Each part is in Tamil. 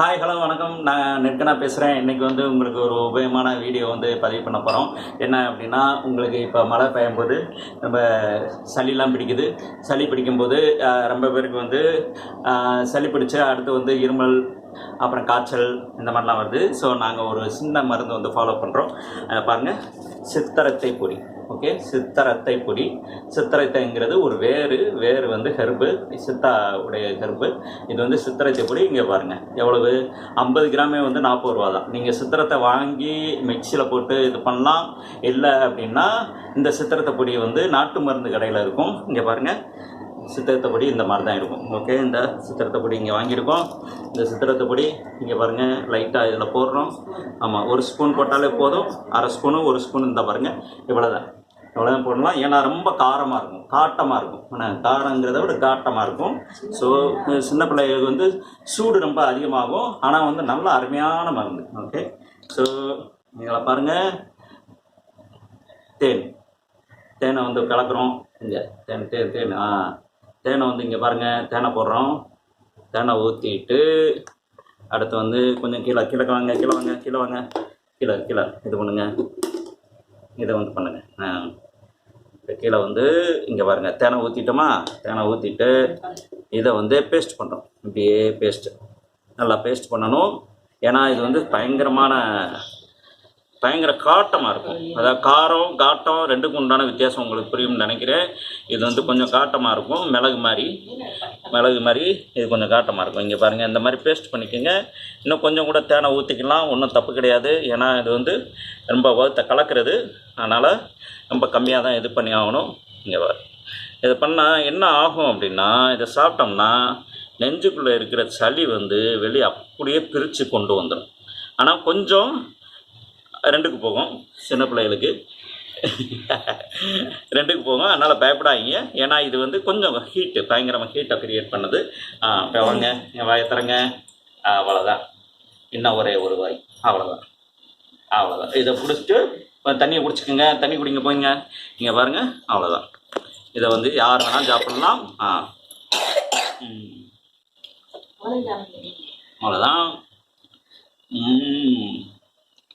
ஹாய் ஹலோ வணக்கம். நான் நெட்கனா பேசுகிறேன். இன்றைக்கி வந்து உங்களுக்கு ஒரு உபயோகமான வீடியோ வந்து பதிவு பண்ண போகிறோம். என்ன அப்படின்னா, உங்களுக்கு இப்போ மழை பெய்யும்போது நம்ம சளிலாம் பிடிக்குது. சளி பிடிக்கும்போது ரொம்ப பேருக்கு வந்து சளி பிடிச்சி அடுத்து வந்து இருமல், அப்புறம் காய்ச்சல் இந்த மாதிரிலாம் வருது. ஸோ நாங்கள் ஒரு சின்ன மருந்து வந்து ஃபாலோ பண்ணுறோம். பாருங்கள், சித்தரத்தை பொடி. ஓகே, சித்தரத்தை பொடி. சித்தரத்தைங்கிறது ஒரு வேறு வந்து ஹெர்பு, சித்தா உடைய ஹெர்பு. இது வந்து சித்தரத்தை பொடி. இங்கே பாருங்கள் எவ்வளவு, 50 கிராமே வந்து 40 ரூபா தான். நீங்கள் சித்திரத்தை வாங்கி மிக்சியில் போட்டு இது பண்ணலாம். இல்லை அப்படின்னா இந்த சித்திரத்தை பொடி வந்து நாட்டு மருந்து கடையில் இருக்கும். இங்கே பாருங்கள், சித்திரத்தை பொடி இந்த மாதிரி தான் இருக்கும். ஓகே, இந்த சித்திரத்தை பொடி இங்கே வாங்கியிருக்கோம். இந்த சித்திரத்தை பொடி இங்கே பாருங்கள், லைட்டாக இதில் போடுறோம். ஆமாம், ஒரு ஸ்பூன் போட்டாலே போதும். அரை ஸ்பூனு, ஒரு ஸ்பூன் இந்த பாருங்கள், இவ்வளோதான் போடலாம். ஏன்னா ரொம்ப காரமாக இருக்கும், காட்டமாக இருக்கும். ஆனால் காரங்கிறத விட காட்டமாக இருக்கும். ஸோ சின்ன பிள்ளைகளுக்கு வந்து சூடு ரொம்ப அதிகமாகும். ஆனால் வந்து நல்ல அருமையான மருந்து. ஓகே, ஸோ நீங்களை பாருங்கள், தேனை வந்து கலக்கிறோம். இங்கே தேனை வந்து இங்கே பாருங்கள், தேனை போடுறோம். தேனை ஊற்றிட்டு அடுத்து வந்து கொஞ்சம் கீழே வாங்க, இது பண்ணுங்க, இதை வந்து பண்ணுங்கள். கீழே வந்து இங்கே பாருங்கள், தேனை ஊற்றிட்டோமா, தேனை ஊற்றிட்டு இதை வந்து பேஸ்ட் பண்ணுறோம். இப்படியே நல்லா பேஸ்ட் பண்ணணும். ஏன்னா இது வந்து பயங்கர காட்டமாக இருக்கும். அதாவது காட்டம் ரெண்டுக்கும் உண்டான வித்தியாசம் உங்களுக்கு புரியும்னு நினைக்கிறேன். இது வந்து கொஞ்சம் காட்டமாக இருக்கும், மிளகு மாதிரி இது கொஞ்சம் காட்டமாக இருக்கும். இங்கே பாருங்கள், இந்த மாதிரி பேஸ்ட் பண்ணிக்கோங்க. இன்னும் கொஞ்சம் கூட தேனை ஊற்றிக்கலாம், ஒன்றும் தப்பு கிடையாது. ஏன்னா இது வந்து ரொம்ப வறுத்த கலக்கிறது, அதனால் ரொம்ப கம்மியாக தான் இது பண்ணி ஆகணும். இங்கே பாரு, இது பண்ணால் என்ன ஆகும் அப்படின்னா, இதை சாப்பிட்டோம்னா நெஞ்சுக்குள்ளே இருக்கிற சளி வந்து வெளியே அப்படியே பிரித்து கொண்டு வந்துடும். ஆனால் கொஞ்சம் ரெண்டுக்கு போகும், சின்ன பிள்ளைகளுக்கு ரெண்டுக்கு போகும். அதனால் பயப்படாதீங்க. ஏன்னா இது வந்து கொஞ்சம் பயங்கரமாக ஹீட்டை கிரியேட் பண்ணுது. இப்போ வாங்க, என் வாயை தரங்க. அவ்வளோதான், இன்னும் ஒரே ஒரு வாய், அவ்வளோதான். இதை பிடிச்சிட்டு தண்ணியை குடிச்சிக்கோங்க. தண்ணி குடிங்க, போய்ங்க. இங்கே பாருங்கள், அவ்வளோதான். இதை வந்து யார் வேணாலும் சாப்பிடலாம். அவ்வளோதான்.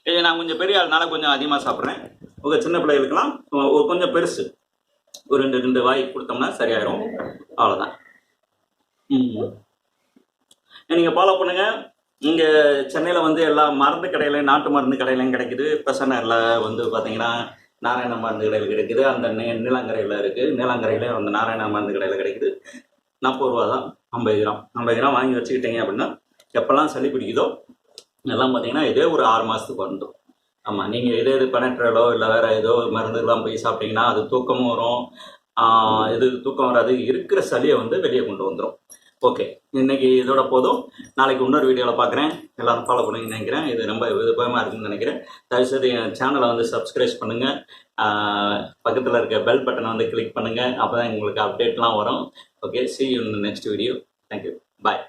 இது நான் கொஞ்சம் பெரிய ஆள்னால கொஞ்சம் அதிகமாக சாப்பிட்றேன். உங்கள் சின்ன பிள்ளைகளுக்கெல்லாம் ஒரு கொஞ்சம் பெருசு, ஒரு ரெண்டு வாய் கொடுத்தோம்னா சரியாயிடும். அவ்வளோதான். நீங்கள் ஃபாலோ பண்ணுங்கள். இங்கே சென்னையில் வந்து எல்லா மருந்து கடையிலையும், நாட்டு மருந்து கடையிலையும் கிடைக்குது. பெசனரில் வந்து பார்த்தீங்கன்னா நாராயண மருந்து கடையில் கிடைக்குது. அந்த நீலாங்கரையில் இருக்குது. நீலாங்கரையில் அந்த நாராயண மருந்து கடையில் கிடைக்குது. 40 ரூபா தான். 50 கிராம் வாங்கி வச்சுக்கிட்டீங்க அப்படின்னா எப்போல்லாம் சளி பிடிக்குதோ எல்லாம் பார்த்தீங்கன்னா இதே ஒரு 6 மாதத்துக்கு வந்துடும். ஆமாம், நீங்கள் இதே பெனட்ரலோ இல்லை வேறு ஏதோ மருந்துலாம் போய் சாப்பிட்டீங்கன்னா அது தூக்கமும் வரும். இது தூக்கம் வராது, இருக்கிற சளியை வந்து வெளியே கொண்டு வந்துடும். ஓகே, இன்றைக்கி இதோட போதும். நாளைக்கு இன்னொரு வீடியோவில் பார்க்குறேன். எல்லோரும் ஃபாலோ பண்ணுங்கன்னு நினைக்கிறேன். இது ரொம்ப விருப்பமாக இருக்குன்னு நினைக்கிறேன். தயவுசெய்து என் சேனலை வந்து சப்ஸ்கிரைப் பண்ணுங்கள். பக்கத்தில் இருக்க பெல் பட்டனை வந்து கிளிக் பண்ணுங்கள். அப்போ தான் உங்களுக்கு அப்டேட்லாம் வரும். Okay, see you in the next video. Thank you. Bye.